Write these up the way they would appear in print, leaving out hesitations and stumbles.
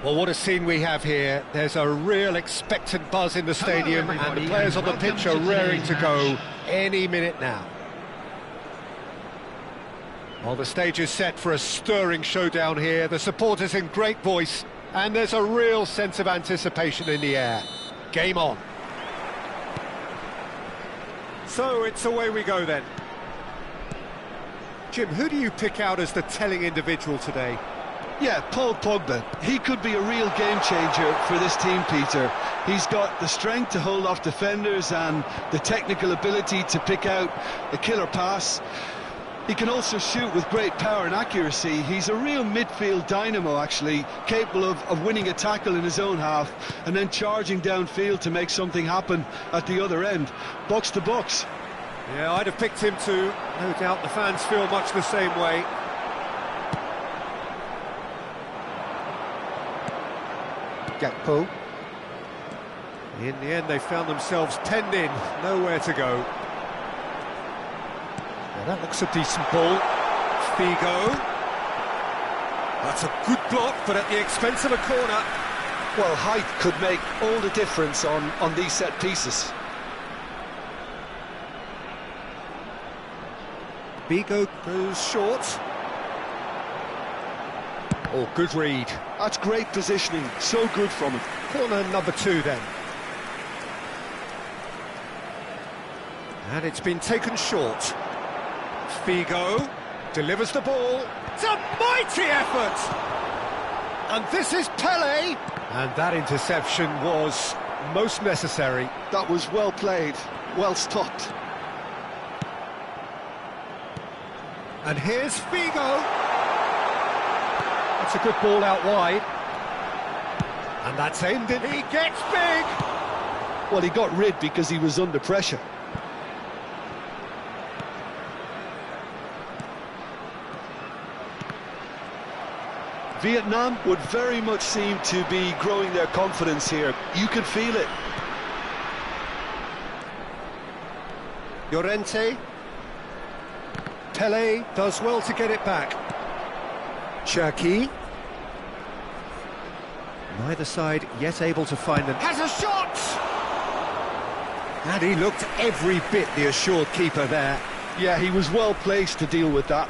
Well, what a scene we have here. There's a real expectant buzz in the stadium, and the players on the pitch are raring to go any minute now. Well, the stage is set for a stirring showdown here. The supporters in great voice, and there's a real sense of anticipation in the air. Game on. So it's away we go then. Jim, who do you pick out as the telling individual today? Yeah, Paul Pogba. He could be a real game changer for this team, Peter. He's got the strength to hold off defenders and the technical ability to pick out a killer pass. He can also shoot with great power and accuracy. He's a real midfield dynamo, actually, capable of winning a tackle in his own half and then charging downfield to make something happen at the other end. Box to box. Yeah, I'd have picked him too. No doubt the fans feel much the same way. Gakpo. In the end, they found themselves penned in, nowhere to go. Now that looks a decent ball. Figo. That's a good block, but at the expense of a corner. Well, height could make all the difference on these set pieces. Figo goes short. Oh, good read. That's great positioning, so good from him. Corner number 2 then. And it's been taken short. Figo delivers the ball. It's a mighty effort! And this is Pele. And that interception was most necessary. That was well played, well stopped. And here's Figo. That's a good ball out wide. And that's aimed in. He gets big! Well, he got rid because he was under pressure. Vietnam would very much seem to be growing their confidence here. You could feel it. Llorente. Pele does well to get it back. Cherki. Neither side yet able to find them. Has a shot! And he looked every bit the assured keeper there. Yeah, he was well placed to deal with that.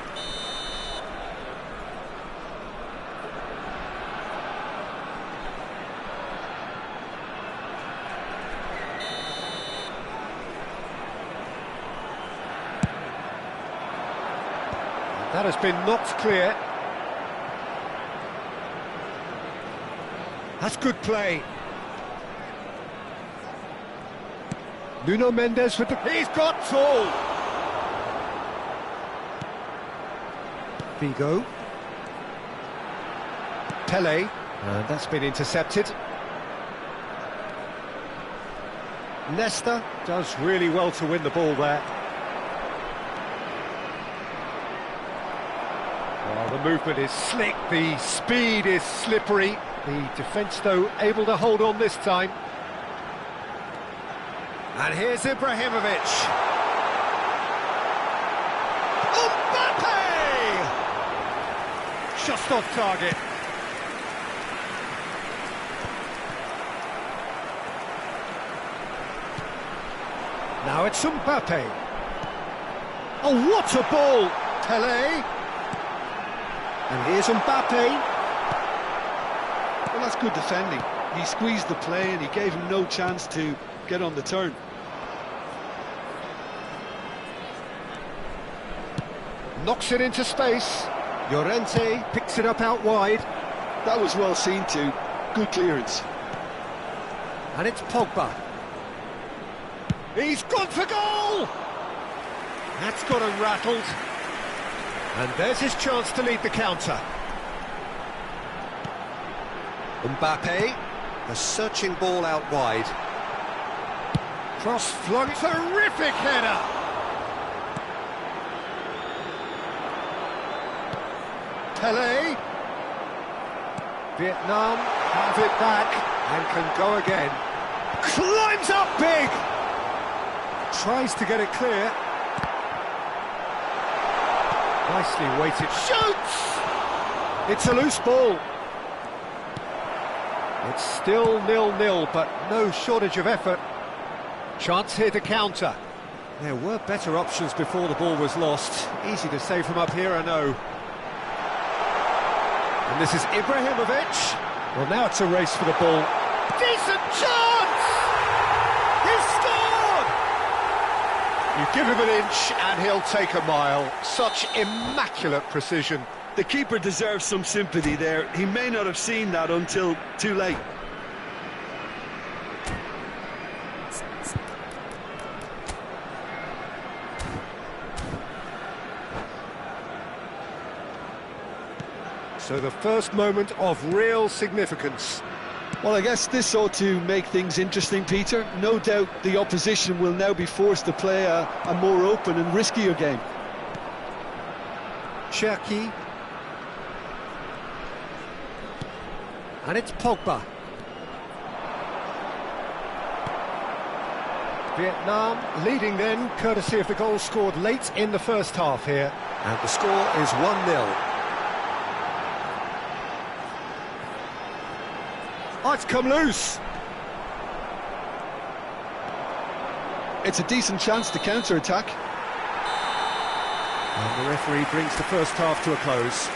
That has been knocked clear. That's good play. Nuno Mendes with the... He's got tall! Figo. Pele. And that's been intercepted. Nesta does really well to win the ball there. Well, the movement is slick, the speed is slippery. The defence, though, able to hold on this time. And here's Ibrahimovic. Mbappe! Just off target. Now it's Mbappe. Oh, what a ball! Pelé. And here's Mbappe. Well, that's good defending. He squeezed the play and he gave him no chance to get on the turn. Knocks it into space. Llorente picks it up out wide. That was well seen too. Good clearance. And it's Pogba. He's gone for goal! That's got him rattled. And there's his chance to lead the counter. Mbappe, a searching ball out wide. Cross flung, terrific header! Pelé. Vietnam have it back and can go again. Climbs up big! Tries to get it clear. Nicely weighted, shoots! It's a loose ball. It's still 0-0, but no shortage of effort. Chance here to counter. There were better options before the ball was lost. Easy to say from up here, I know. And this is Ibrahimovic. Well, now it's a race for the ball. Decent chance! He's scored! You give him an inch and he'll take a mile. Such immaculate precision. The keeper deserves some sympathy there. He may not have seen that until too late. So the first moment of real significance. Well, I guess this ought to make things interesting, Peter. No doubt the opposition will now be forced to play a more open and riskier game. Cherki. And it's Pogba. Vietnam leading then, courtesy of the goal scored late in the first half here. And the score is 1-0. Oh, it's come loose. It's a decent chance to counter-attack. And the referee brings the first half to a close.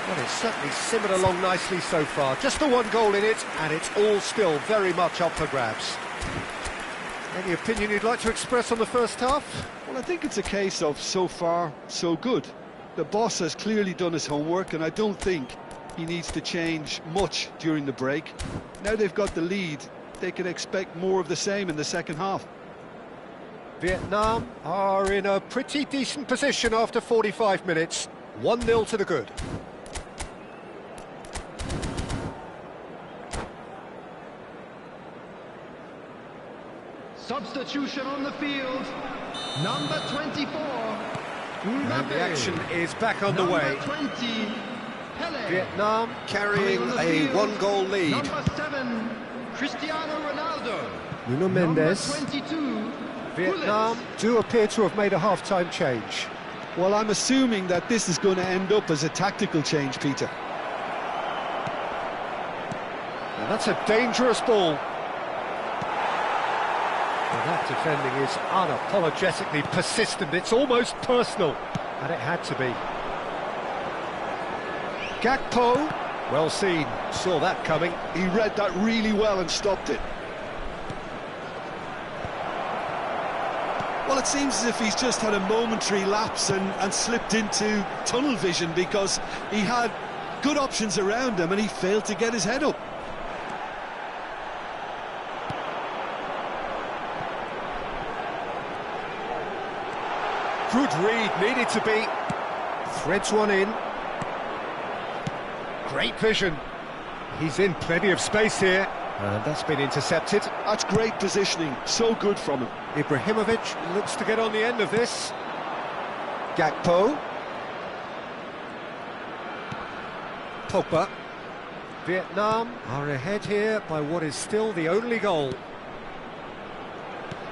Well, it's certainly simmered along nicely so far. Just the one goal in it, and it's all still very much up for grabs. Any opinion you'd like to express on the first half? Well, I think it's a case of so far, so good. The boss has clearly done his homework, and I don't think he needs to change much during the break. Now they've got the lead, they can expect more of the same in the second half. Vietnam are in a pretty decent position after 45 minutes. 1-0 to the good. Substitution on the field, number 24, And the action is back underway. number 20, Pelé. Vietnam carrying Coming on the a field, one-goal lead. Number 7, Cristiano Ronaldo. Nuno Number Mendes. 22, Vietnam do appear to have made a half-time change. Well, I'm assuming that this is going to end up as a tactical change, Peter. And that's a dangerous ball. Well, that defending is unapologetically persistent. It's almost personal, and it had to be. Gakpo, well seen, saw that coming. He read that really well and stopped it. Well, it seems as if he's just had a momentary lapse and slipped into tunnel vision, because he had good options around him and he failed to get his head up. Good read, needed to be. Threads one in. Great vision. He's in plenty of space here. And that's been intercepted. That's great positioning, so good from him. Ibrahimovic looks to get on the end of this. Gakpo. Pogba. Vietnam are ahead here by what is still the only goal.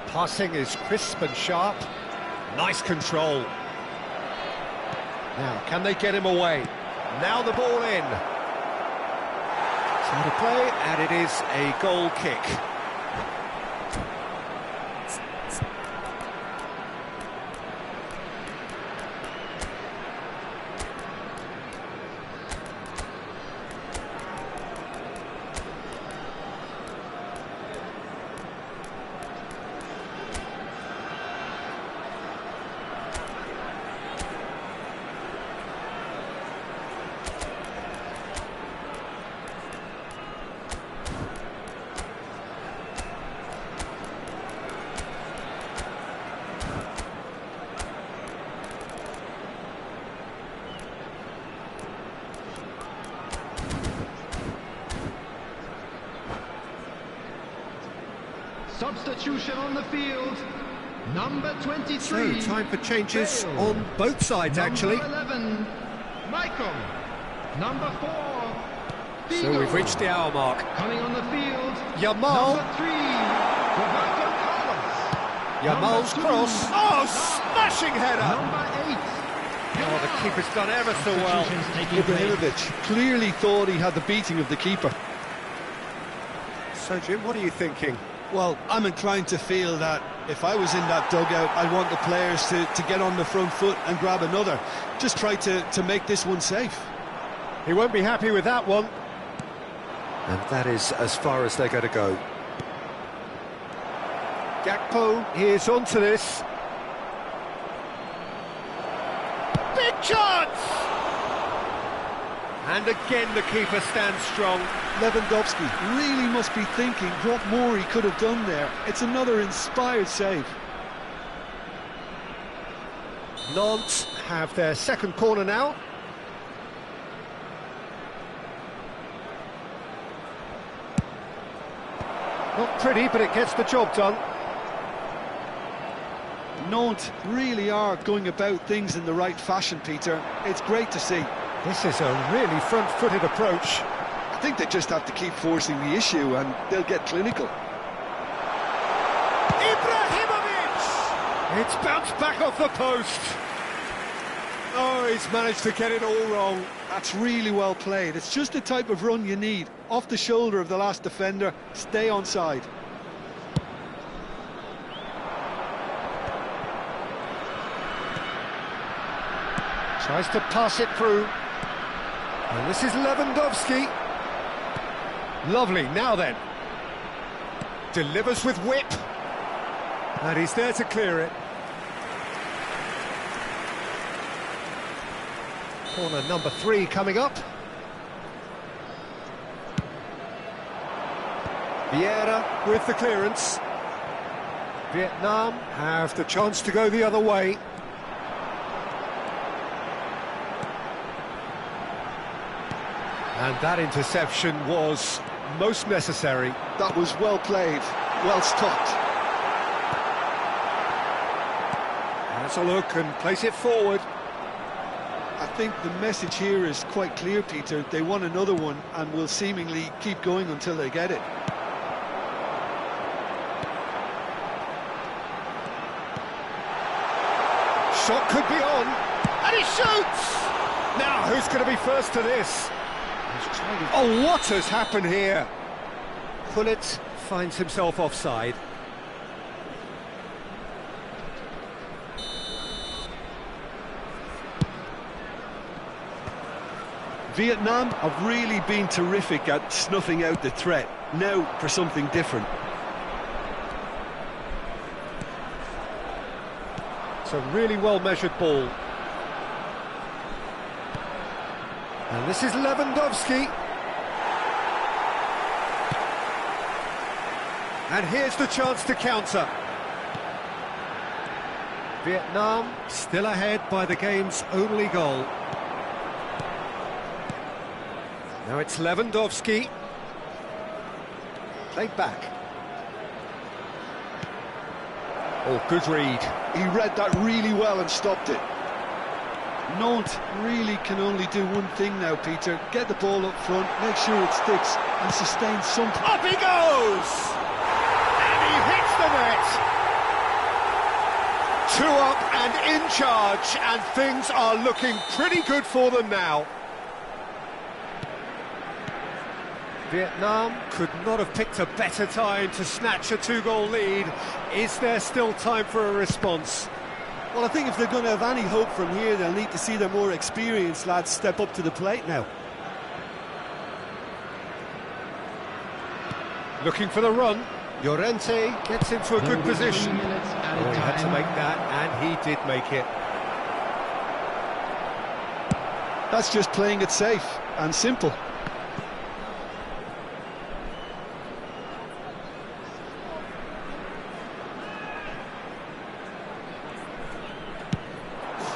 Passing is crisp and sharp. Nice control. Now, can they get him away? Now the ball in. So to play, and it is a goal kick. Substitution on the field. Number 23. So, time for changes Bale. on both sides, actually. Number 11, Michael. Number 4, Figo. So we've reached the hour mark. Coming on the field. Yamal. Number 3, Roberto Carlos. Yamal's Number 2, cross. Oh, smashing header! Number 8. Oh, the keeper's done ever so well. Substitutions taking place. Ibrahimovic clearly thought he had the beating of the keeper. So, Jim, what are you thinking? Well, I'm inclined to feel that if I was in that dugout, I'd want the players to get on the front foot and grab another. Just try to make this one safe. He won't be happy with that one. And that is as far as they're going to go. Gakpo is onto this. Big chance! And again the keeper stands strong. Lewandowski really must be thinking what more he could have done there. It's another inspired save. Nantes have their second corner now. Not pretty, but it gets the job done. Nantes really are going about things in the right fashion, Peter. It's great to see. This is a really front-footed approach. I think they just have to keep forcing the issue and they'll get clinical. Ibrahimovic! It's bounced back off the post. Oh, he's managed to get it all wrong. That's really well played. It's just the type of run you need. Off the shoulder of the last defender, stay onside. Tries to pass it through. And this is Lewandowski. Lovely, now then. Delivers with whip. And he's there to clear it. Corner number 3 coming up. Vieira with the clearance. Vietnam have the chance to go the other way. And that interception was most necessary. That was well played, well stopped. Has a look and place it forward. I think the message here is quite clear, Peter. They want another one and will seemingly keep going until they get it. Shot could be on, and he shoots! Now, who's going to be first to this? Oh, what has happened here? Pullet finds himself offside. Vietnam have really been terrific at snuffing out the threat. Now for something different. It's a really well-measured ball. And this is Lewandowski. And here's the chance to counter. Vietnam still ahead by the game's only goal. Now it's Lewandowski. Played back. Oh, good read. He read that really well and stopped it. Nantes really can only do one thing now, Peter. Get the ball up front, make sure it sticks, and sustain something. Up he goes! And he hits the net! 2 up and in charge, and things are looking pretty good for them now. Vietnam could not have picked a better time to snatch a 2-goal lead. Is there still time for a response? Well, I think if they're going to have any hope from here, they'll need to see their more experienced lads step up to the plate now. Looking for the run. Llorente gets into a good position. Oh, he had to make that, and he did make it. That's just playing it safe and simple.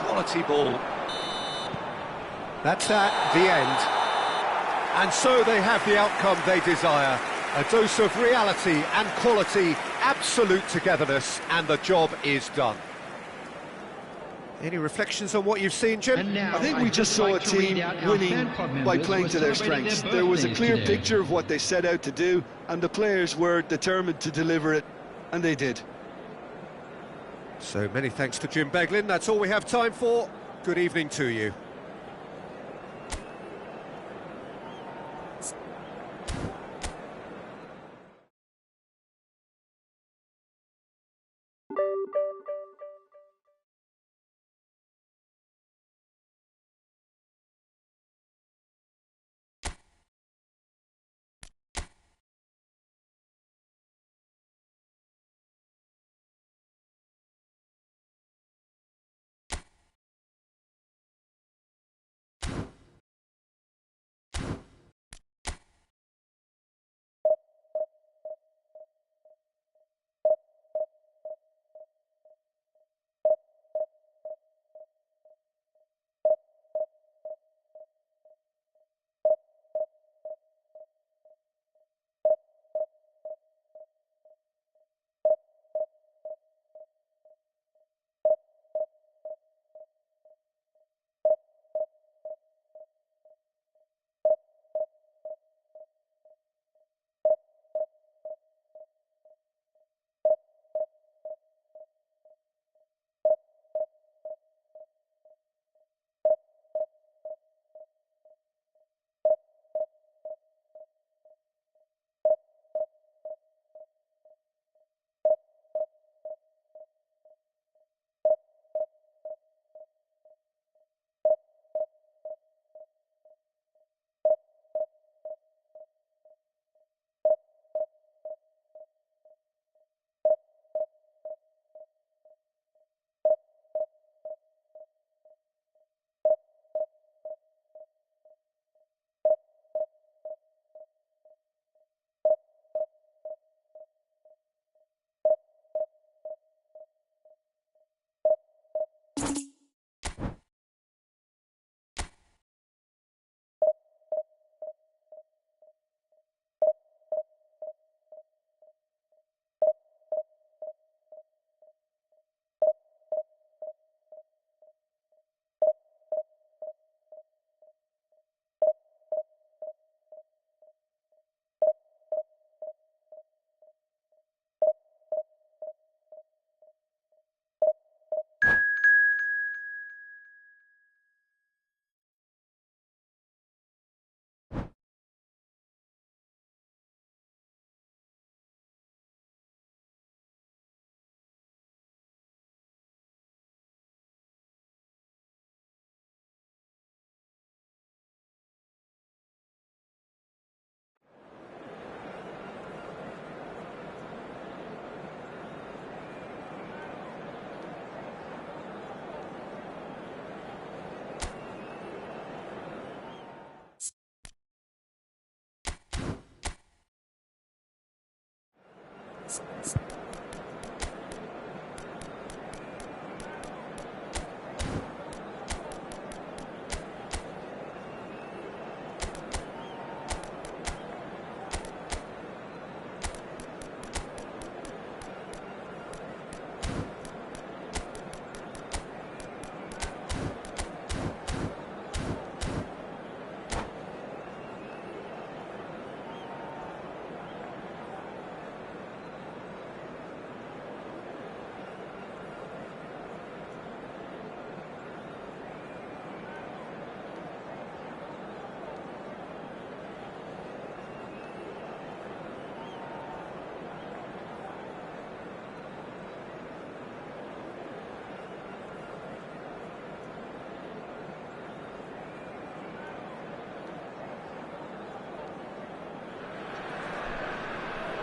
Quality ball. That's that, the end. And so they have the outcome they desire. A dose of reality and quality absolute togetherness, and the job is done. Any reflections on what you've seen, Jim? I think we just saw a team winning by playing to their strengths. There was a clear picture of what they set out to do, and the players were determined to deliver it, and they did. So many thanks to Jim Beglin. That's all we have time for. Good evening to you.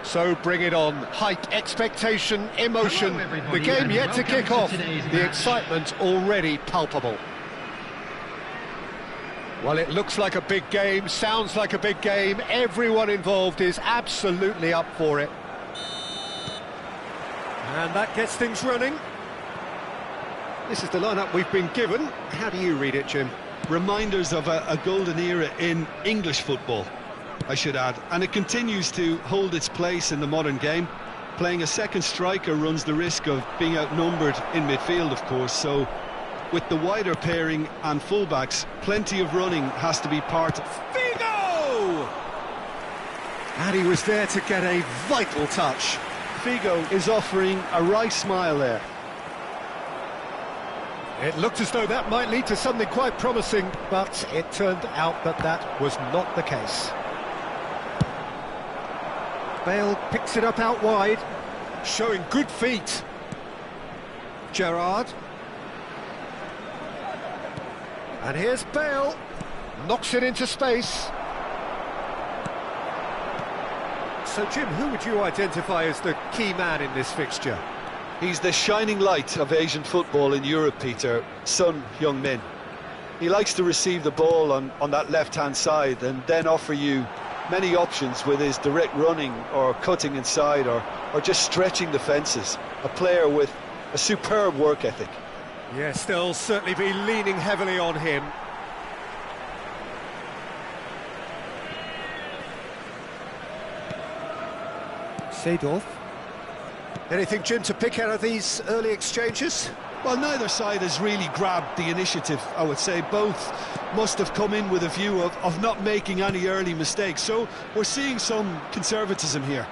So bring it on. Hype, expectation, emotion. The game yet to kick off. The excitement already palpable. Well, it looks like a big game, sounds like a big game. Everyone involved is absolutely up for it. And that gets things running. This is the lineup we've been given. How do you read it, Jim? Reminders of a golden era in English football, I should add, and it continues to hold its place in the modern game. Playing a second striker runs the risk of being outnumbered in midfield, of course, so with the wider pairing and fullbacks, plenty of running has to be part of... Figo! And he was there to get a vital touch. Figo is offering a wry smile there. It looked as though that might lead to something quite promising, but it turned out that that was not the case. Bale picks it up out wide, showing good feet. Gerrard. And here's Bale, knocks it into space. So, Jim, who would you identify as the key man in this fixture? He's the shining light of Asian football in Europe, Peter, Son Heung-min. He likes to receive the ball on that left-hand side and then offer you many options with his direct running or cutting inside or just stretching the fences. A player with a superb work ethic. Yes, they'll certainly be leaning heavily on him. Seedorf. Anything, Jim, to pick out of these early exchanges? Well, neither side has really grabbed the initiative, I would say. Both must have come in with a view of not making any early mistakes. So we're seeing some conservatism here.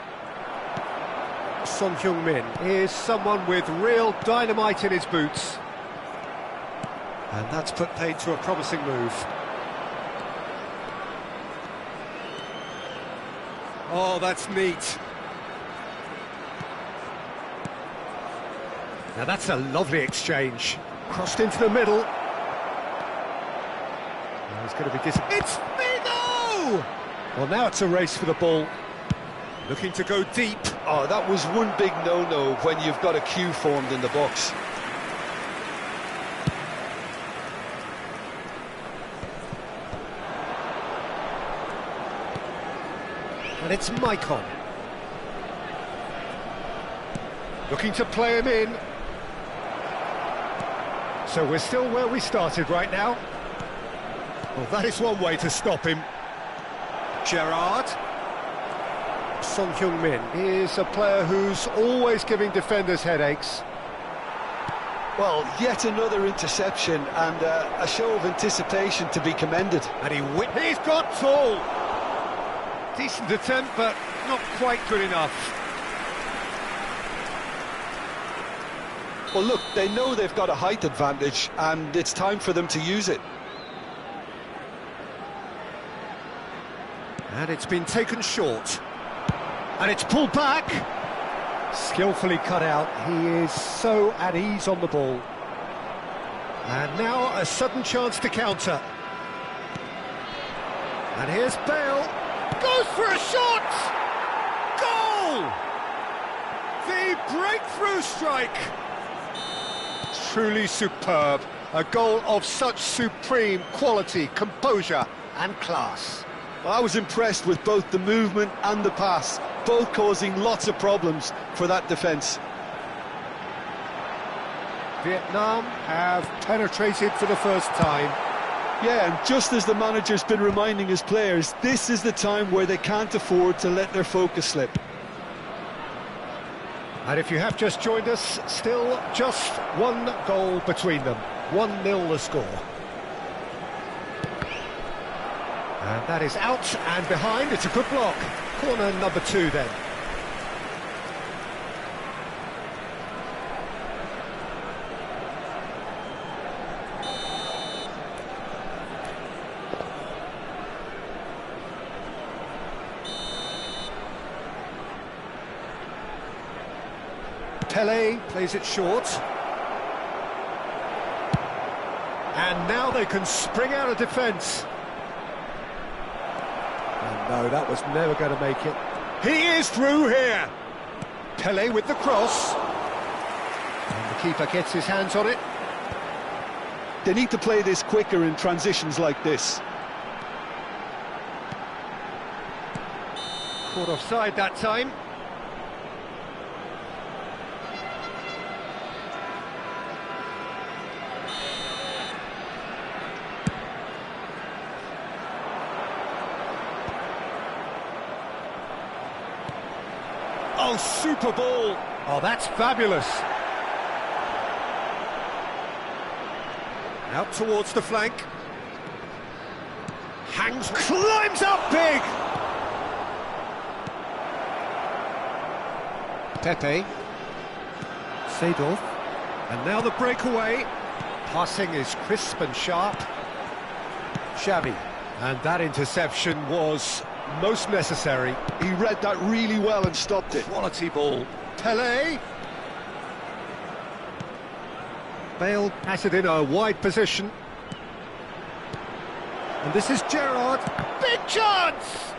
Son Heung-min is someone with real dynamite in his boots. And that's put paid to a promising move. Oh, that's neat. Now that's a lovely exchange. Crossed into the middle. Oh, he's going to be It's Figo! Well, now it's a race for the ball. Looking to go deep. Oh, that was one big no-no when you've got a queue formed in the box. And it's Maicon. Looking to play him in. So we're still where we started right now. Well, that is one way to stop him. Gerrard. Son Heung-min is a player who's always giving defenders headaches. Well, yet another interception and a show of anticipation to be commended. And he's got tall. Decent attempt, but not quite good enough. Well, look, they know they've got a height advantage, and it's time for them to use it. And it's been taken short. And it's pulled back. Skillfully cut out. He is so at ease on the ball. And now a sudden chance to counter. And here's Bale. Goes for a shot! Goal! The breakthrough strike! Truly superb. A goal of such supreme quality, composure and class. Well, I was impressed with both the movement and the pass, both causing lots of problems for that defence. Vietnam have penetrated for the first time. Yeah, and just as the manager's been reminding his players, this is the time where they can't afford to let their focus slip. And if you have just joined us, still just one goal between them. 1-0 the score. And that is out and behind. It's a good block. Corner number 2 then. Pele plays it short. And now they can spring out of defence. And no, that was never going to make it. He is through here. Pele with the cross. And the keeper gets his hands on it. They need to play this quicker in transitions like this. Caught offside that time. Oh, super ball. Oh, that's fabulous. Out towards the flank. Hangs, climbs up big. Pepe. Seedorf. And now the breakaway. Passing is crisp and sharp. Xavi. And that interception was most necessary. He read that really well and stopped it. Quality ball. Pelé. Bale has it in a wide position. And this is Gerrard. Big chance!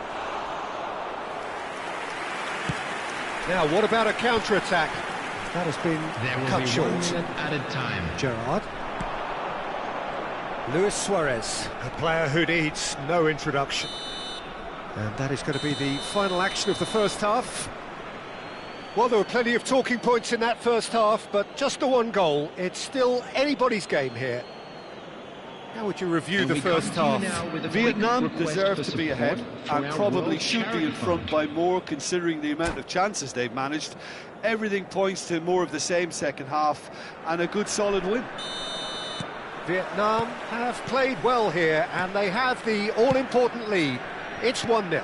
Now, what about a counter-attack? That has been cut short. 1 minute added time. Gerrard. Luis Suarez, a player who needs no introduction. And that is going to be the final action of the first half. Well, there were plenty of talking points in that first half, but just the one goal. It's still anybody's game here. How would you review the first half? Vietnam deserved to be ahead and probably should be in front by more, considering the amount of chances they've managed. Everything points to more of the same second half and a good solid win. Vietnam have played well here, and they have the all-important lead. It's 1-0.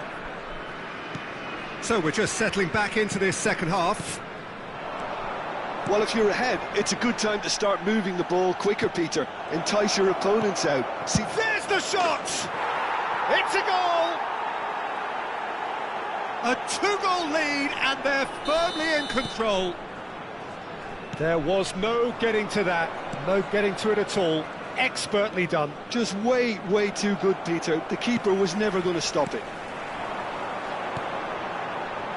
So we're just settling back into this second half. Well, if you're ahead, it's a good time to start moving the ball quicker, Peter. Entice your opponents out. See, there's the shot! It's a goal! A 2-goal lead, and they're firmly in control. There was no getting to that, no getting to it at all. Expertly done. Just way too good, Peter. The keeper was never going to stop it.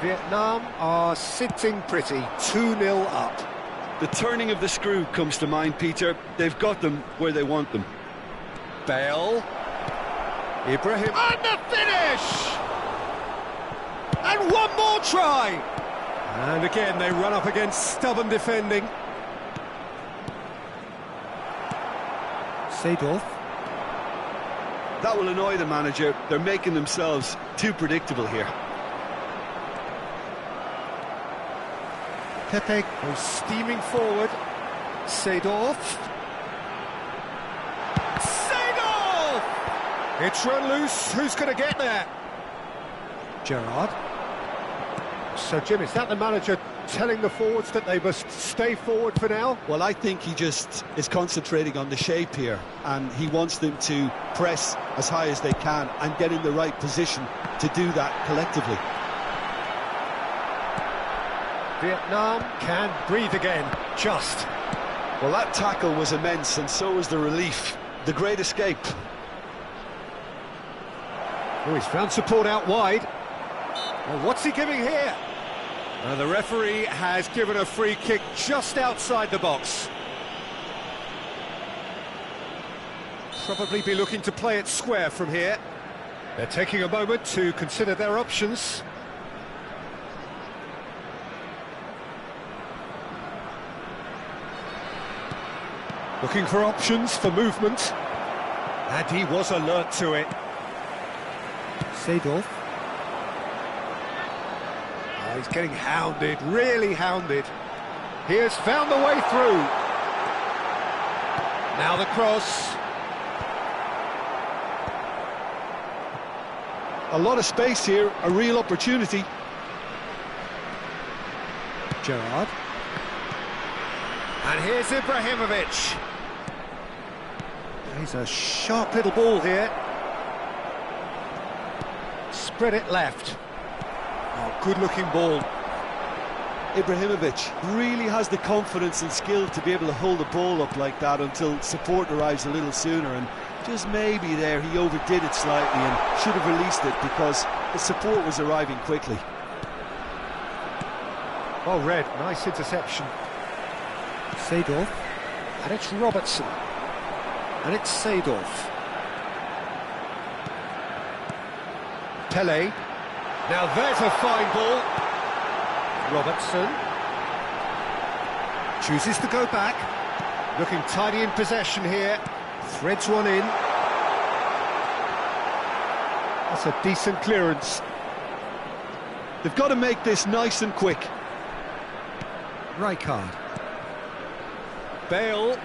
Vietnam are sitting pretty, 2-0 up. The turning of the screw comes to mind, Peter. They've got them where they want them. Bale. Ibrahim. And the finish! And one more try! And again, they run up against stubborn defending. Seedorf. That will annoy the manager. They're making themselves too predictable here. Pepe goes steaming forward. Seedorf. Seedorf! It's run loose. Who's going to get there? Gerrard. So, Jim, is that the manager telling the forwards that they must stay forward for now? Well, I think he just is concentrating on the shape here, and he wants them to press as high as they can and get in the right position to do that collectively. Vietnam can breathe again, just. Well, that tackle was immense, and so was the relief. The great escape. Oh, he's found support out wide. Well, what's he giving here? The referee has given a free kick just outside the box. Probably be looking to play it square from here. They're taking a moment to consider their options. Looking for options for movement. And he was alert to it. Seedorf. Oh, he's getting hounded, really hounded. He has found the way through. Now the cross. A lot of space here, a real opportunity. Gerrard. And here's Ibrahimovic. He's a sharp little ball here. Spread it left. Oh, good-looking ball. Ibrahimovic really has the confidence and skill to be able to hold the ball up like that until support arrives a little sooner, and just maybe there he overdid it slightly and should have released it because the support was arriving quickly. Well read, nice interception. Seedorf, and it's Robertson, and it's Seedorf. Pelé, now there's a fine ball. Robertson chooses to go back, looking tidy in possession here, threads one in. That's a decent clearance. They've got to make this nice and quick. Rijkaard. Bale.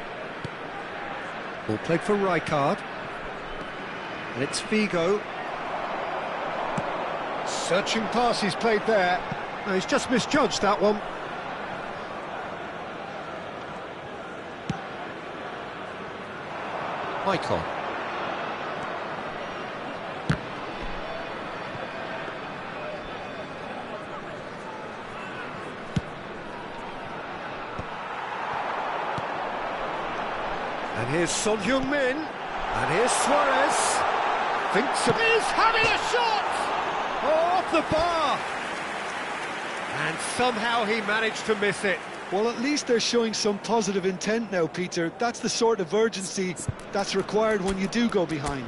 Ball played for Rijkaard. And it's Figo. Searching pass he's played there. No, he's just misjudged that one. Icon. And here's Son Heung-min. And here's Suarez. Thinks of... He's having a shot! Oh, off the bar! And somehow he managed to miss it. Well, at least they're showing some positive intent now, Peter. That's the sort of urgency that's required when you do go behind.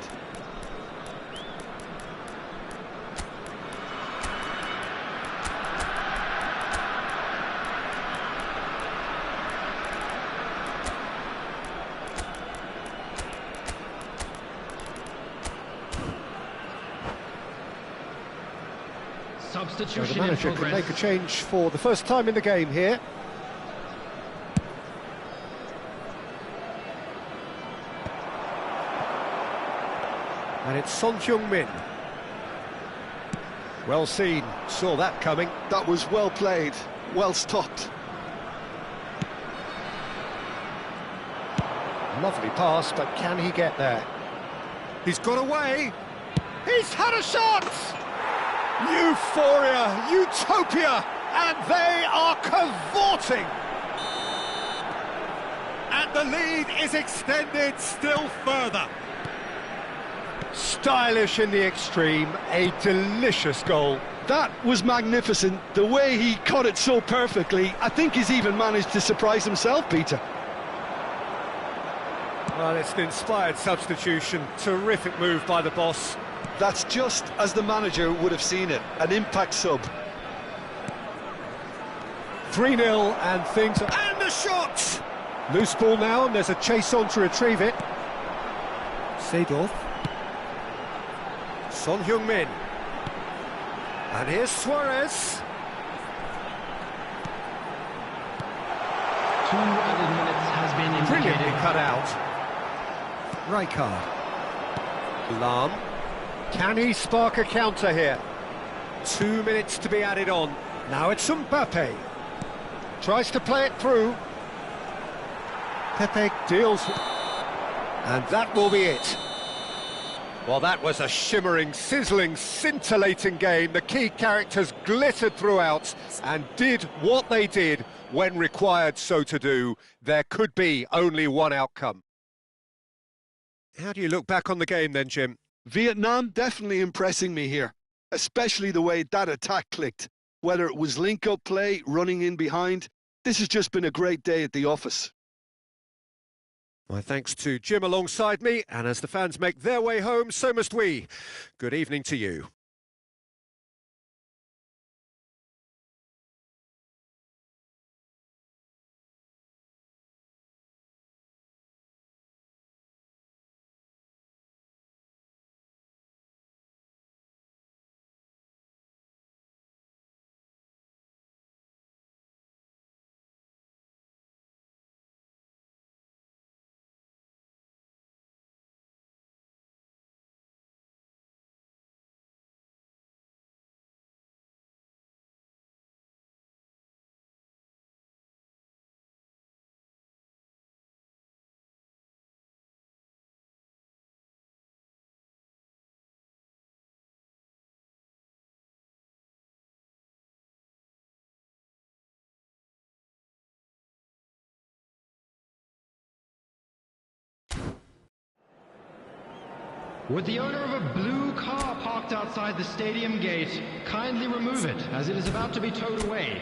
Substitution the manager in can progress. make a change for the first time in the game here. And it's Son Heung-min. Well seen, saw that coming. That was well played, well stopped. Lovely pass, but can he get there? He's got away. He's had a shot! Euphoria, utopia, and they are cavorting. And the lead is extended still further. Stylish in the extreme, a delicious goal. That was magnificent. The way he caught it so perfectly, I think he's even managed to surprise himself, Peter. Well, it's an inspired substitution. Terrific move by the boss. That's just as the manager would have seen it, an impact sub. 3-0 and things... And the shot! Loose ball now, and there's a chase on to retrieve it. Seedorf. Son Heung-min. And here's Suarez. 2 added minutes has been Brilliantly indicated. cut out. Rijkaard. Lahm. Can he spark a counter here? 2 minutes to be added on. Now it's Mbappe. Tries to play it through. Pepe deals. And that will be it. Well, that was a shimmering, sizzling, scintillating game. The key characters glittered throughout and did what they did when required so to do. There could be only one outcome. How do you look back on the game then, Jim? Vietnam definitely impressing me here, especially the way that attack clicked. Whether it was link-up play, running in behind, this has just been a great day at the office. My thanks to Jim alongside me, and as the fans make their way home, so must we. Good evening to you. With the owner of a blue car parked outside the stadium gate, kindly remove it, as it is about to be towed away.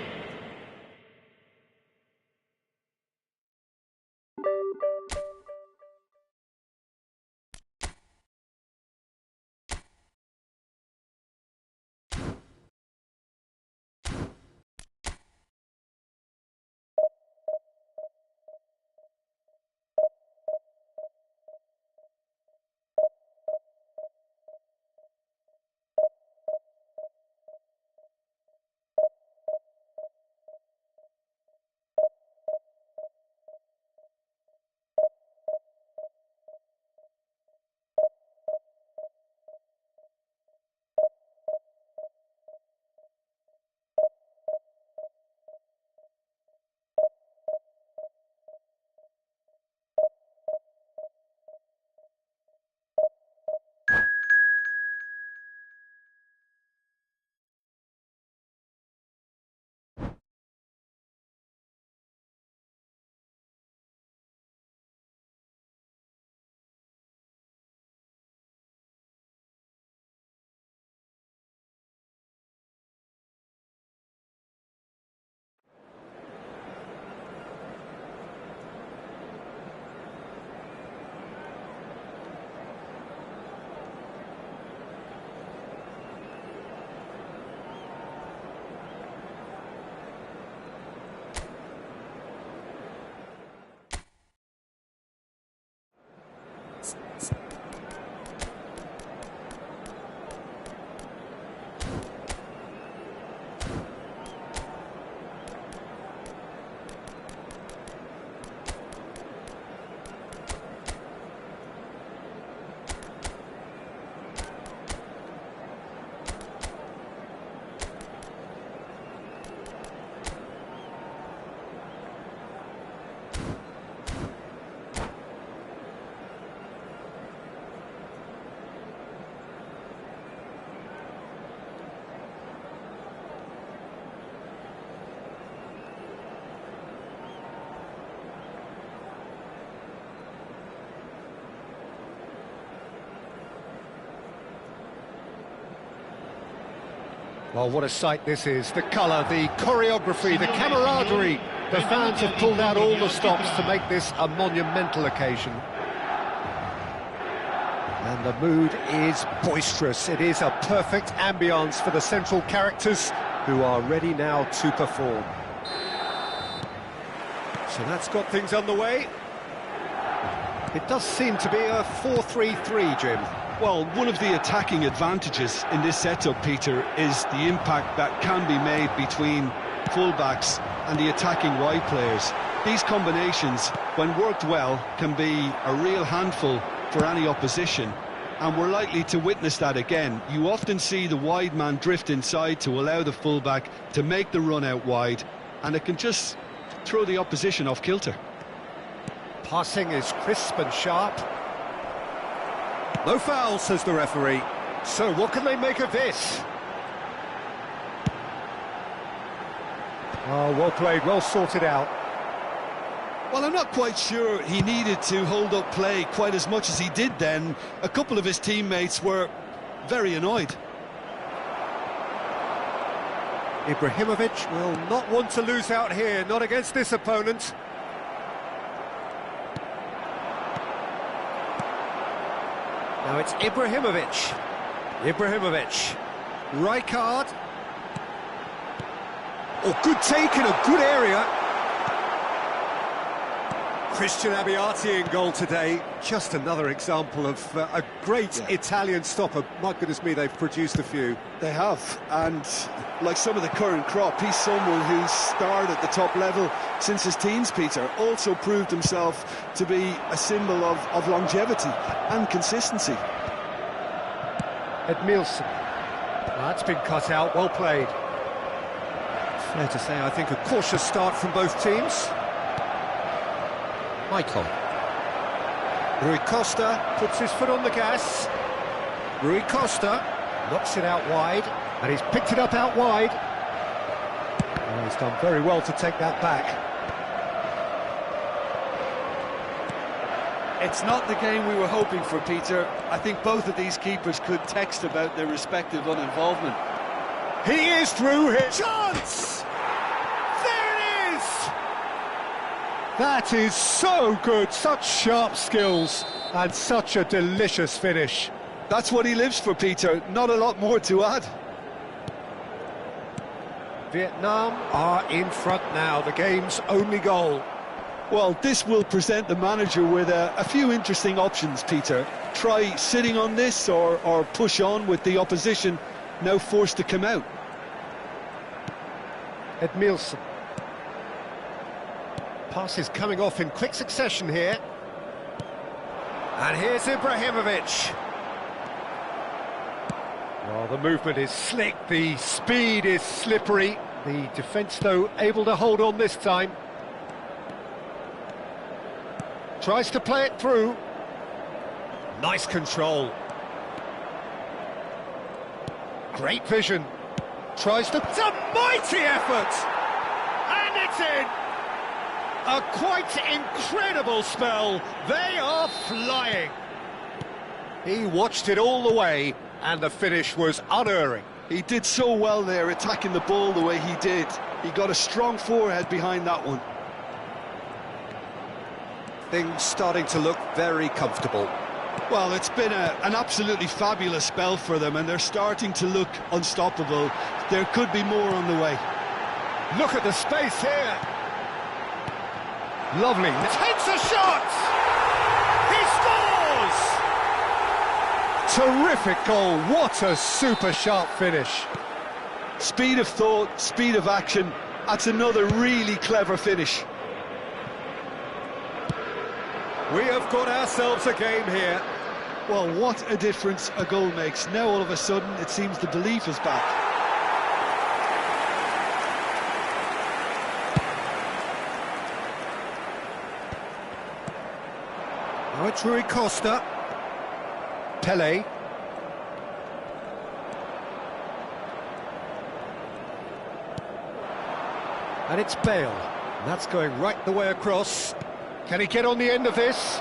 Well, what a sight this is. The colour, the choreography, the camaraderie. The fans have pulled out all the stops to make this a monumental occasion. And the mood is boisterous. It is a perfect ambience for the central characters who are ready now to perform. So that's got things underway. It does seem to be a 4-3-3, Jim. Well, one of the attacking advantages in this setup, Peter, is the impact that can be made between fullbacks and the attacking wide players. These combinations, when worked well, can be a real handful for any opposition, and we're likely to witness that again. You often see the wide man drift inside to allow the fullback to make the run out wide, and it can just throw the opposition off kilter. Passing is crisp and sharp. No foul, says the referee. So what can they make of this? Oh, well played, well sorted out. Well, I'm not quite sure he needed to hold up play quite as much as he did then. A couple of his teammates were very annoyed. Ibrahimovic will not want to lose out here, not against this opponent. Now it's Ibrahimovic. Ibrahimovic. Rijkaard. Oh, good take in a good area. Christian Abbiati in goal today. Just another example of a great Italian stopper. My goodness me, they've produced a few. They have, and like some of the current crop, he's someone who's starred at the top level since his teens, Peter. Also proved himself to be a symbol of longevity and consistency. Edmilson. That's been cut out, well played. Fair to say, I think a cautious start from both teams. Michael. Rui Costa puts his foot on the gas. Rui Costa knocks it out wide, and he's picked it up out wide. And he's done very well to take that back. It's not the game we were hoping for, Peter. I think both of these keepers could text about their respective uninvolvement. He is through here. Chance! There it is! That is so good, such sharp skills, and such a delicious finish. That's what he lives for, Peter. Not a lot more to add. Vietnam are in front now, the game's only goal. Well, this will present the manager with a few interesting options, Peter. Try sitting on this or push on with the opposition now forced to come out. Edmilson. Pass is coming off in quick succession here. And here's Ibrahimovic. Well, the movement is slick, the speed is slippery. The defence, though, able to hold on this time. Tries to play it through. Nice control. Great vision. Tries to... It's a mighty effort! And it's in! A quite incredible spell. They are flying. He watched it all the way, and the finish was unerring. He did so well there, attacking the ball the way he did. He got a strong forehead behind that one. Things starting to look very comfortable. Well, it's been an absolutely fabulous spell for them, and they're starting to look unstoppable. There could be more on the way. Look at the space here. Lovely. Takes a shot! He scores! Terrific goal. What a super sharp finish. Speed of thought, speed of action. That's another really clever finish. We have got ourselves a game here. Well, what a difference a goal makes. Now all of a sudden it seems the belief is back. Now it's Rui Costa. Pele. And it's Bale. And that's going right the way across. Can he get on the end of this?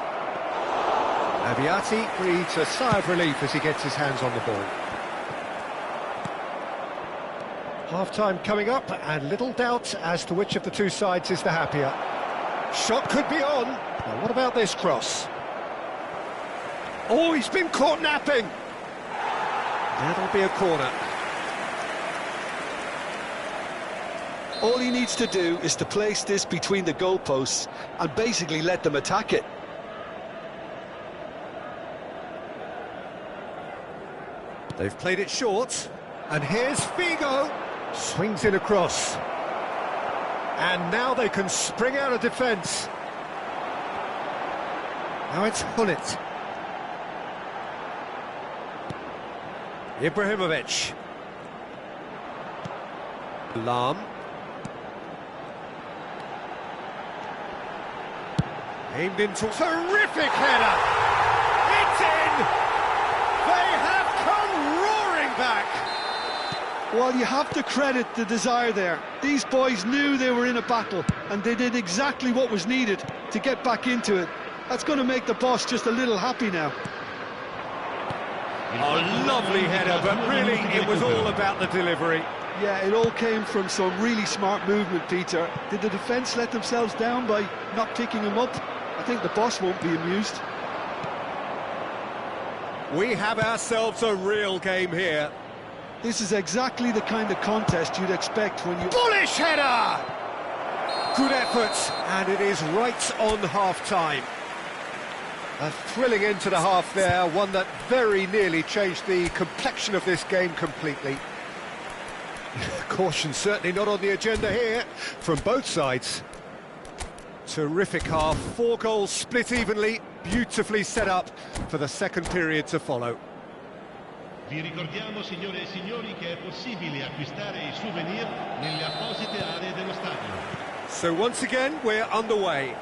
Abbiati breathes a sigh of relief as he gets his hands on the ball. Half-time coming up, and little doubt as to which of the two sides is the happier. Shot could be on. Now, what about this cross? Oh, he's been caught napping. That'll be a corner. All he needs to do is to place this between the goalposts and basically let them attack it. They've played it short, and here's Figo. Swings in across. And now they can spring out of defence. Now it's Hullet. Ibrahimovic. Lahm. Aimed into... Terrific header! It's in! They have come roaring back! Well, you have to credit the desire there. These boys knew they were in a battle, and they did exactly what was needed to get back into it. That's going to make the boss just a little happy now. A lovely header, but really it was all about the delivery. Yeah, it all came from some really smart movement, Peter. Did the defence let themselves down by not picking him up? I think the boss won't be amused. We have ourselves a real game here. This is exactly the kind of contest you'd expect when you... Bullish header! Good effort, and it is right on half-time. A thrilling end to the half there, one that very nearly changed the complexion of this game completely. Caution certainly not on the agenda here, from both sides. Terrific half, 4 goals split evenly, beautifully set up for the second period to follow. Vi ricordiamo, signore e signori, che è possibile acquistare i souvenir nelle apposite aree dello stadio. So once again, we're underway.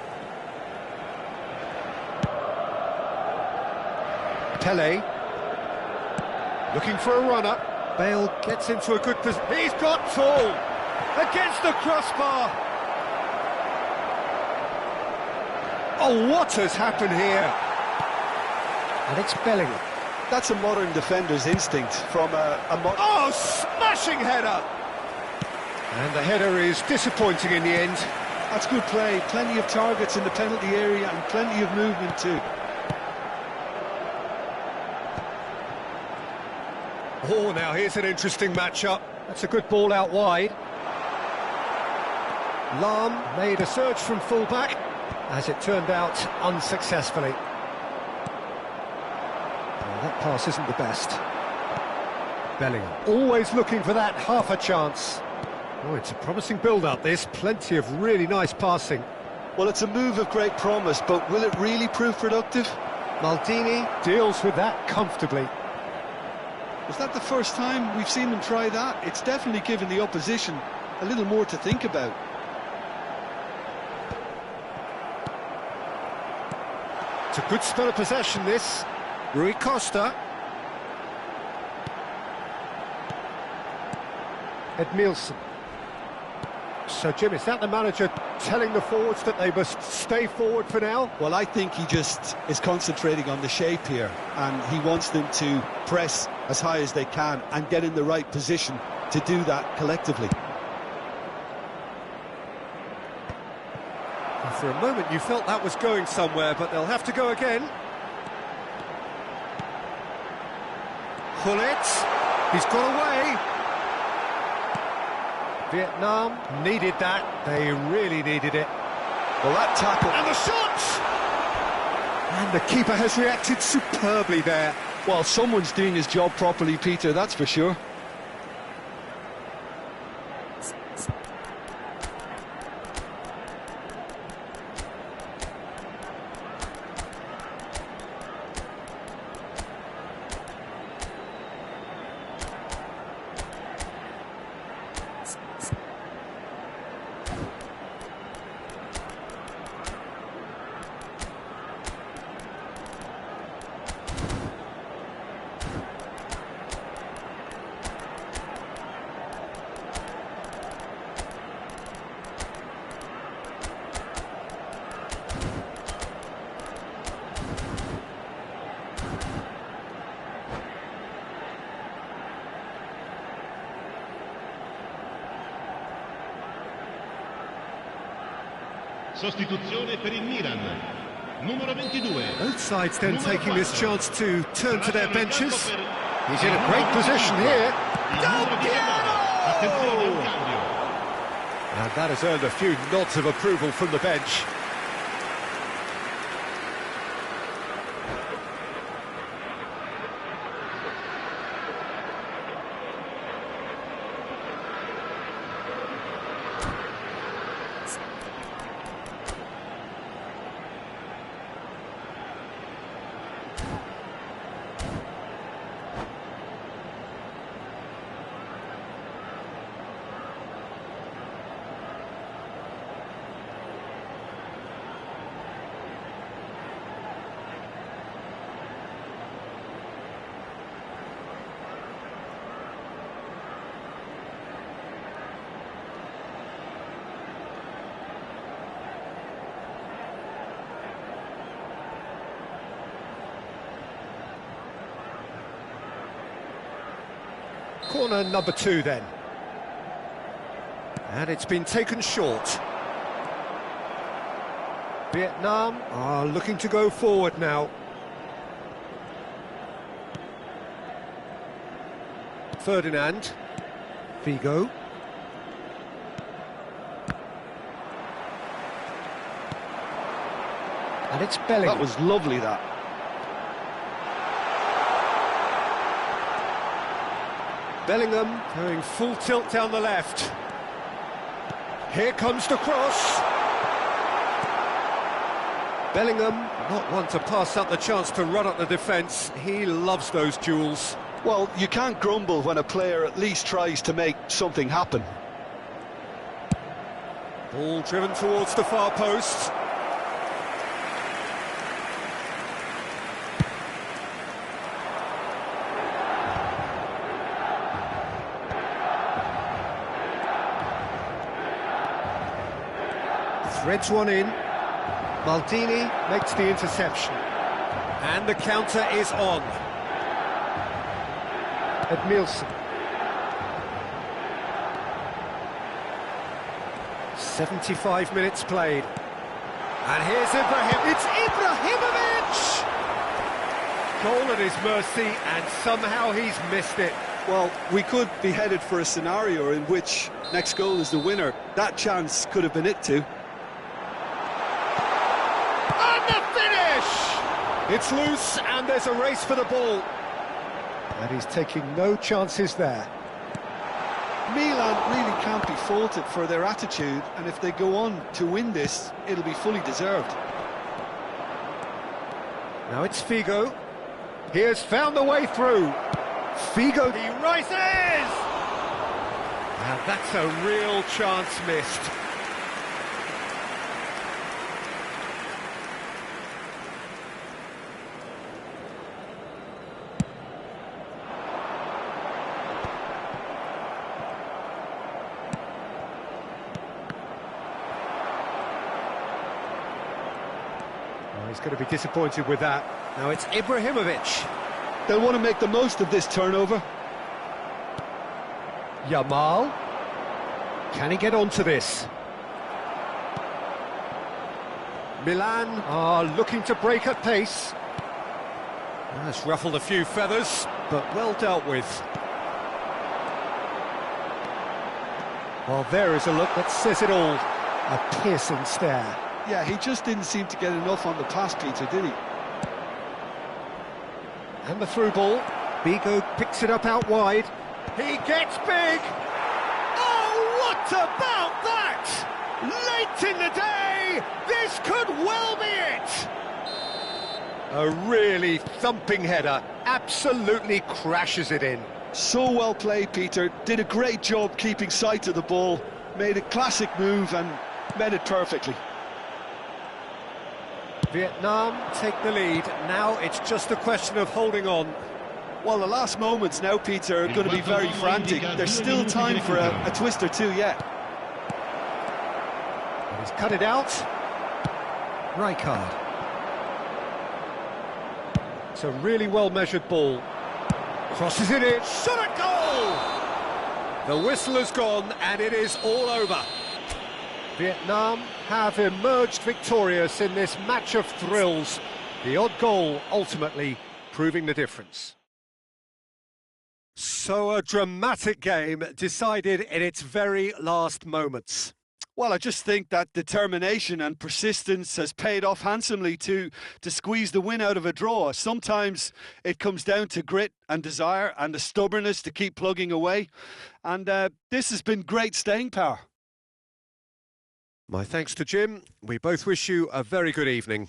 Pele, looking for a runner. Bale gets into a good position. He's got tall against the crossbar. Oh, what has happened here? And it's Bellingham. That's a modern defender's instinct from Oh, smashing header! And the header is disappointing in the end. That's good play. Plenty of targets in the penalty area and plenty of movement too. Oh, now here's an interesting matchup. That's a good ball out wide. Lahm made a surge from full-back, as it turned out unsuccessfully. Well, that pass isn't the best. Bellingham, always looking for that half a chance. Oh, it's a promising build-up, this. Plenty of really nice passing. Well, it's a move of great promise, but will it really prove productive? Maldini deals with that comfortably. Was that the first time we've seen them try that? It's definitely given the opposition a little more to think about. It's a good spell of possession, this. Rui Costa. Edmilson. So, Jim, is that the manager telling the forwards that they must stay forward for now? Well, I think he just is concentrating on the shape here, and he wants them to press as high as they can and get in the right position to do that collectively. Well, for a moment you felt that was going somewhere, but they'll have to go again. Hullet, he's got away. Vietnam needed that, they really needed it. Well, that tackle... And the shot! And the keeper has reacted superbly there. Well, someone's doing his job properly, Peter, that's for sure. Sostituzione per il Milan. Numero 22. Both sides then Numero taking this 4. chance to turn to their Lasciano il benches. campo per He's in il a numero great position 25. here. Il numero 19. Attenzione, un cambio. And that has earned a few nods of approval from the bench. Corner number 2 then. And it's been taken short. Vietnam are looking to go forward now. Ferdinand. Figo. And it's Bellingham. That was lovely, that. Bellingham going full tilt down the left. Here comes the cross. Bellingham, not one to pass up the chance to run up the defence. He loves those duels. Well, you can't grumble when a player at least tries to make something happen. Ball driven towards the far post. Threads one in. Maldini makes the interception. And the counter is on. Edmilson. 75 minutes played. And here's Ibrahim. It's Ibrahimovic! Goal at his mercy, and somehow he's missed it. Well, we could be headed for a scenario in which next goal is the winner. That chance could have been it too. And the finish! It's loose, and there's a race for the ball. And he's taking no chances there. Milan really can't be faulted for their attitude, and if they go on to win this, it'll be fully deserved. Now it's Figo. He has found the way through. Figo, he rises! Now that's a real chance missed. He's going to be disappointed with that. Now it's Ibrahimovic. They'll want to make the most of this turnover. Yamal. Can he get onto this? Milan are looking to break at pace. That's ruffled a few feathers, but well dealt with. Well, there is a look that says it all. A piercing stare. Yeah, he just didn't seem to get enough on the pass, Peter, did he? And the through ball. Figo picks it up out wide. He gets big! Oh, what about that? Late in the day, this could well be it! A really thumping header, absolutely crashes it in. So well played, Peter. Did a great job keeping sight of the ball. Made a classic move and met it perfectly. Vietnam take the lead. Now it's just a question of holding on. Well, the last moments now, Peter, are going to be very frantic. There's still time for a twist or two yet. And he's cut it out. Rijkaard. It's a really well-measured ball. Crosses it in. Shot at goal! The whistle has gone, and it is all over. Vietnam have emerged victorious in this match of thrills. The odd goal ultimately proving the difference. So a dramatic game decided in its very last moments. Well, I just think that determination and persistence has paid off handsomely to squeeze the win out of a draw. Sometimes it comes down to grit and desire and the stubbornness to keep plugging away. And this has been great staying power. My thanks to Jim. We both wish you a very good evening.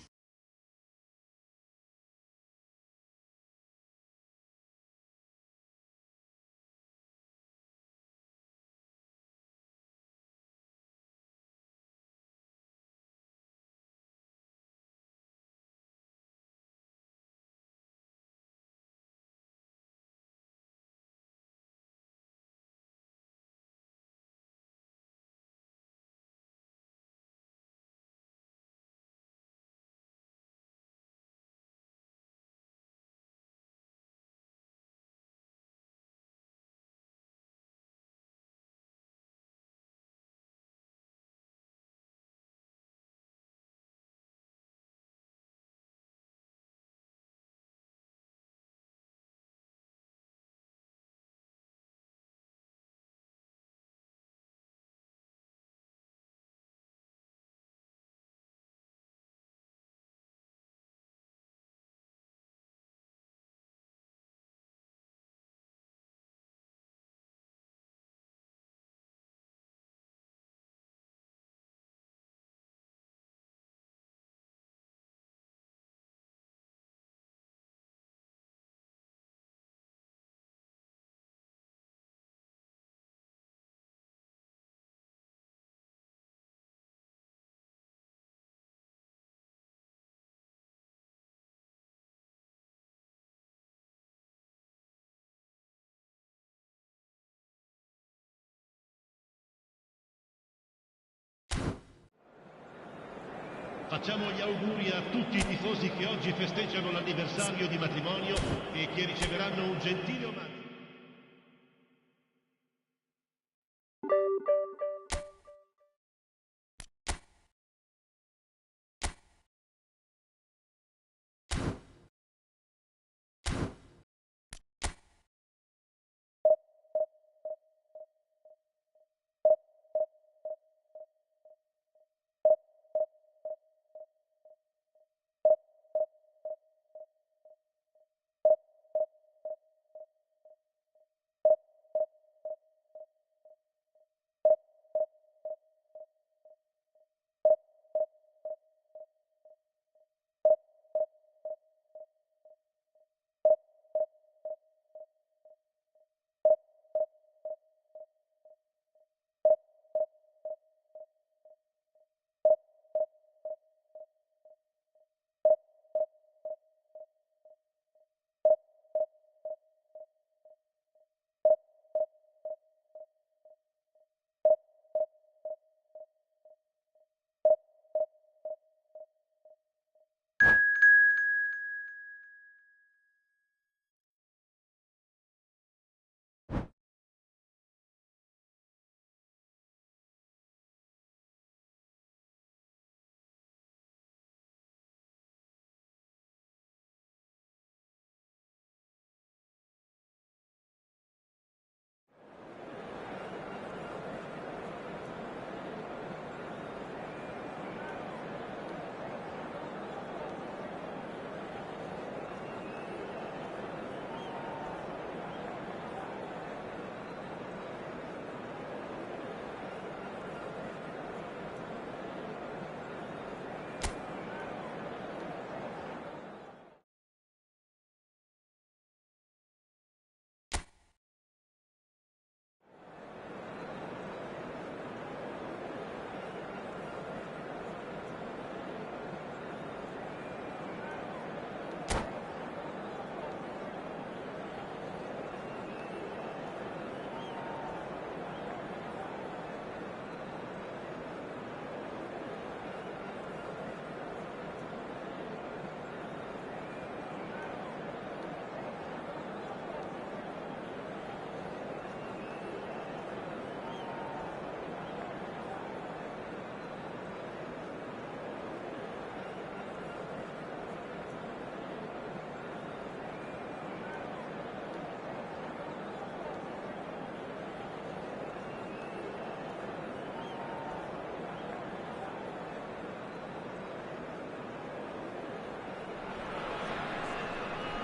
Facciamo gli auguri a tutti i tifosi che oggi festeggiano l'anniversario di matrimonio e che riceveranno un gentile omaggio.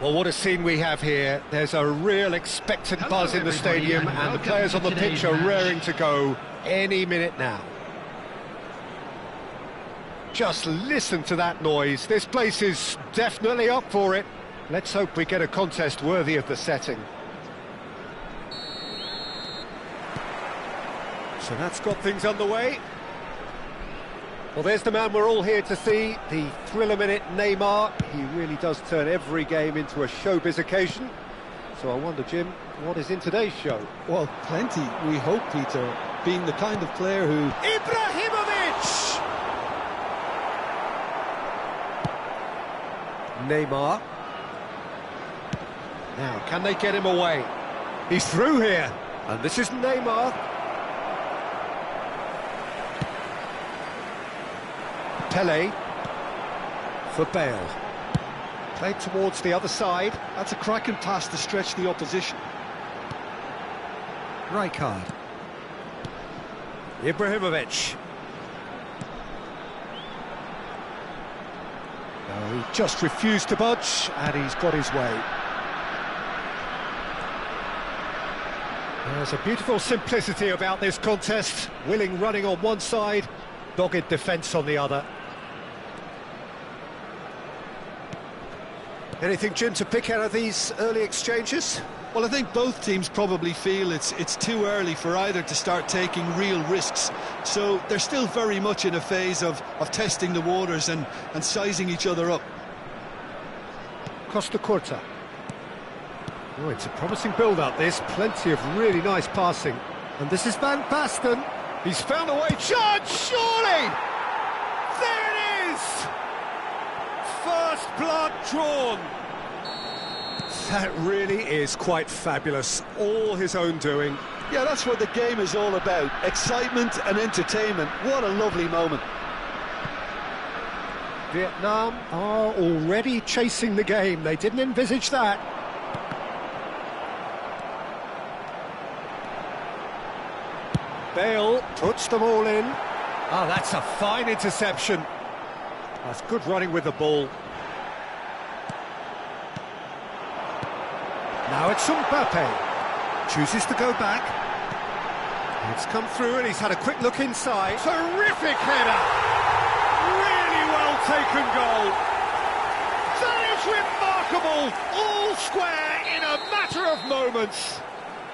Well, what a scene we have here. There's a real expectant buzz in the stadium, and the players on the pitch are raring to go any minute now. Just listen to that noise. This place is definitely up for it. Let's hope we get a contest worthy of the setting. So that's got things underway. Well, there's the man we're all here to see, the thriller-minute Neymar. He really does turn every game into a showbiz occasion. So I wonder, Jim, what is in today's show? Well, plenty, we hope, Peter. Being the kind of player who... Ibrahimovic! Neymar. Now, can they get him away? He's through here, and this is Neymar. Pelé for Bale. Played towards the other side. That's a cracking pass to stretch the opposition. Rijkaard. Ibrahimovic. No, he just refused to budge, and he's got his way. There's a beautiful simplicity about this contest. Willing running on one side, dogged defence on the other. Anything, Jim, to pick out of these early exchanges? Well, I think both teams probably feel it's too early for either to start taking real risks. So they're still very much in a phase of testing the waters and sizing each other up. Costa Curta. Oh, it's a promising build-up, this. Plenty of really nice passing. And this is Van Basten. He's found a way. Charge, surely! There it is! First blood drawn. That really is quite fabulous. All his own doing. Yeah, that's what the game is all about. Excitement and entertainment. What a lovely moment. Vietnam are already chasing the game. They didn't envisage that. Bale puts them all in. Ah, that's a fine interception. That's good running with the ball. Now it's Mbappe. Chooses to go back. It's come through and he's had a quick look inside. Terrific header! Really well taken goal. That is remarkable! All square in a matter of moments.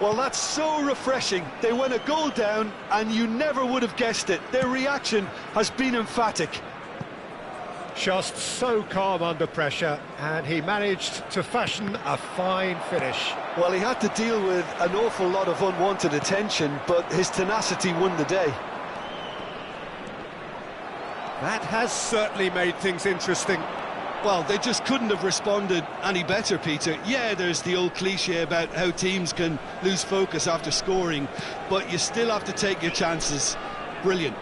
Well, that's so refreshing. They went a goal down and you never would have guessed it. Their reaction has been emphatic. Just so calm under pressure, and he managed to fashion a fine finish. Well, he had to deal with an awful lot of unwanted attention, but his tenacity won the day. That has certainly made things interesting. Well, they just couldn't have responded any better, Peter. Yeah, there's the old cliche about how teams can lose focus after scoring, but you still have to take your chances. Brilliant.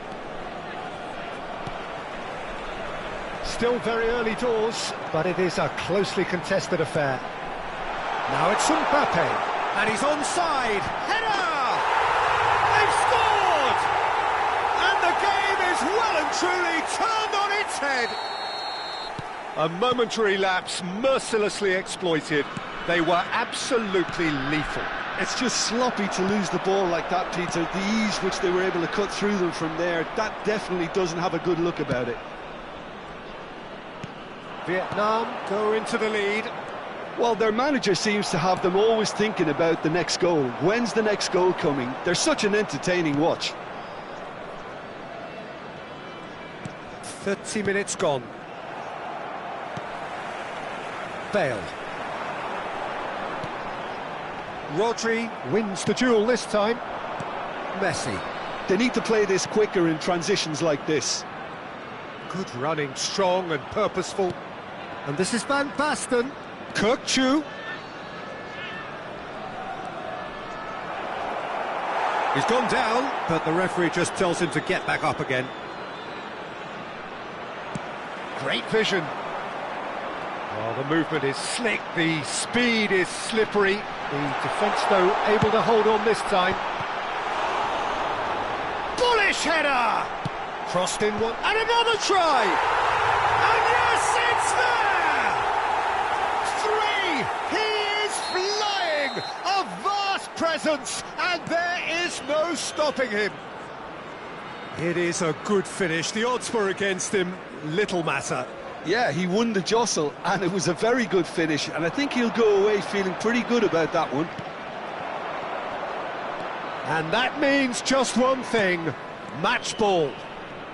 Still very early doors, but it is a closely contested affair. Now it's Mbappe, and he's onside. Header! They've scored! And the game is well and truly turned on its head. A momentary lapse mercilessly exploited. They were absolutely lethal. It's just sloppy to lose the ball like that, Peter. The ease which they were able to cut through them from there, that definitely doesn't have a good look about it. Vietnam go into the lead. Well, their manager seems to have them always thinking about the next goal. When's the next goal coming? They're such an entertaining watch. 30 minutes gone. Bale. Rodri wins the duel this time. Messi. They need to play this quicker in transitions like this. Good running, strong and purposeful. And this is Van Basten. Kirk Chu. He's gone down, but the referee just tells him to get back up again. Great vision. Oh, the movement is slick, the speed is slippery. The defence, though, able to hold on this time. Bullish header! Crossed in one, and another try! And yes, it's there! 3 presence, and there is no stopping him. It is a good finish. The odds were against him, little matter. Yeah, he won the jostle, and it was a very good finish, and I think he'll go away feeling pretty good about that one. And that means just one thing, match ball.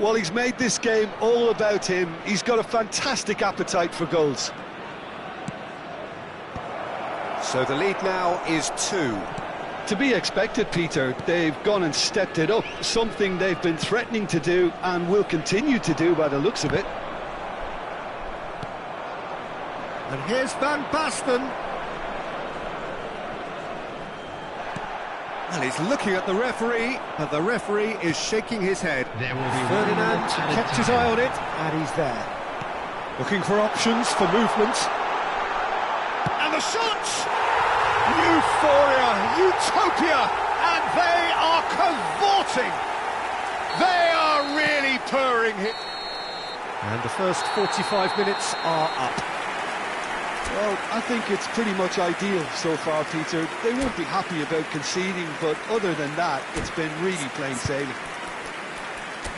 Well, he's made this game all about him. He's got a fantastic appetite for goals. So the lead now is 2. To be expected, Peter. They've gone and stepped it up, something they've been threatening to do and will continue to do by the looks of it. And here's Van Basten. Well, he's looking at the referee, but the referee is shaking his head. There will be Ferdinand kept his eye on it, and he's there. Looking for options for movement. And the shot! Euphoria, utopia, and they are cavorting. They are really purring it. And the first 45 minutes are up. Well, I think it's pretty much ideal so far, Peter. They won't be happy about conceding, but other than that, it's been really plain sailing.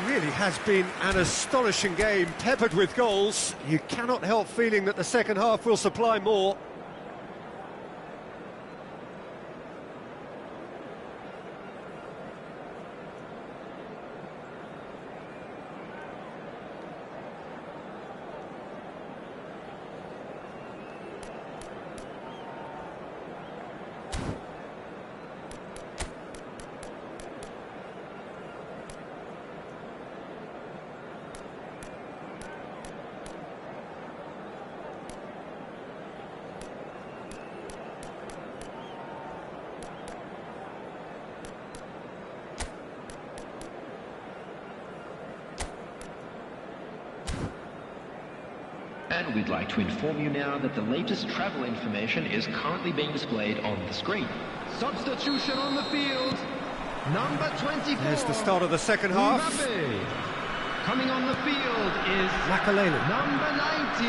Really has been an astonishing game, peppered with goals. You cannot help feeling that the second half will supply more. And we'd like to inform you now that the latest travel information is currently being displayed on the screen. Substitution on the field. Number 24. There's the start of the second half. Mbappe. Coming on the field is Makalele. number 19,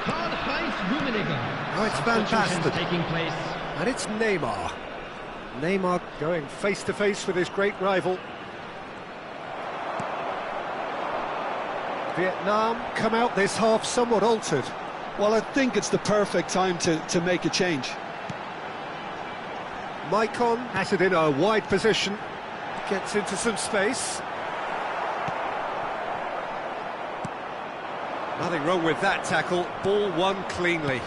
Karl-Heinz Rummenigge. Now it's Van Substitutions Basten. taking place. And it's Neymar. Neymar going face-to-face with his great rival. Vietnam come out this half somewhat altered. Well, I think it's the perfect time to make a change. Maicon has it in a wide position. Gets into some space. Nothing wrong with that tackle. Ball won cleanly.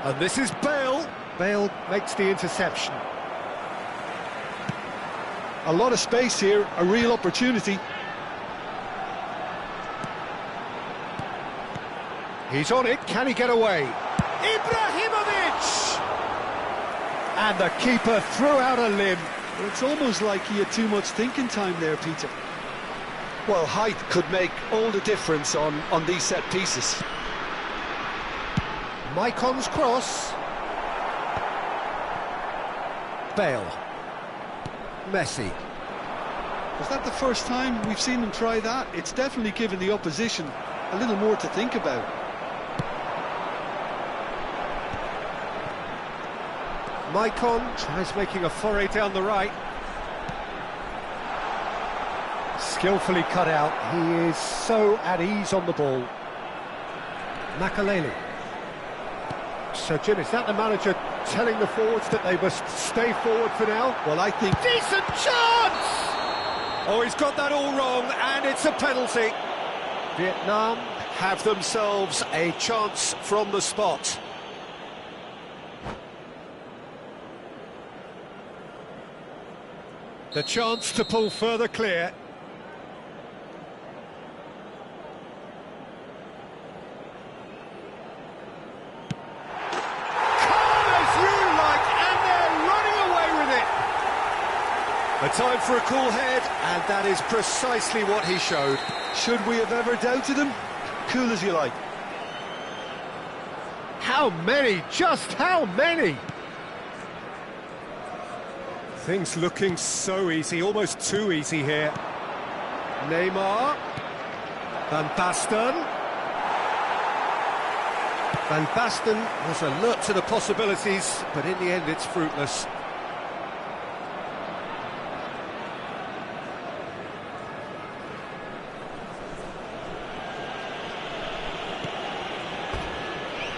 And this is Bale. Bale makes the interception. A lot of space here, a real opportunity. He's on it, can he get away? Ibrahimovic! And the keeper threw out a limb. Well, it's almost like he had too much thinking time there, Peter. Well, height could make all the difference on these set pieces. Maicon's cross. Bale. Messi. Was that the first time we've seen them try that? It's definitely given the opposition a little more to think about. Maicon tries making a foray down the right. Skillfully cut out. He is so at ease on the ball. Makalele. So, Jim, is that the manager telling the forwards that they must stay forward for now? Well, I think... Decent chance! Oh, he's got that all wrong, and it's a penalty. Vietnam have themselves a chance from the spot. The chance to pull further clear. Calm as you like, and they're running away with it. A time for a cool head, and that is precisely what he showed. Should we have ever doubted him? Cool as you like. How many? Just how many? Things looking so easy, almost too easy here. Neymar. Van Basten. Van Basten was alert to the possibilities, but in the end it's fruitless.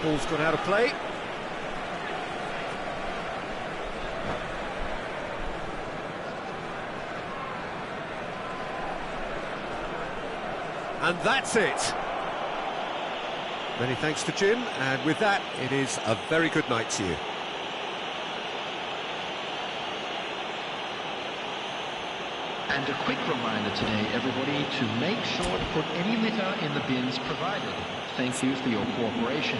Ball's gone out of play. And that's it. Many thanks to Jim, and with that, it is a very good night to you. And a quick reminder today, everybody, to make sure to put any litter in the bins provided. Thank you for your cooperation.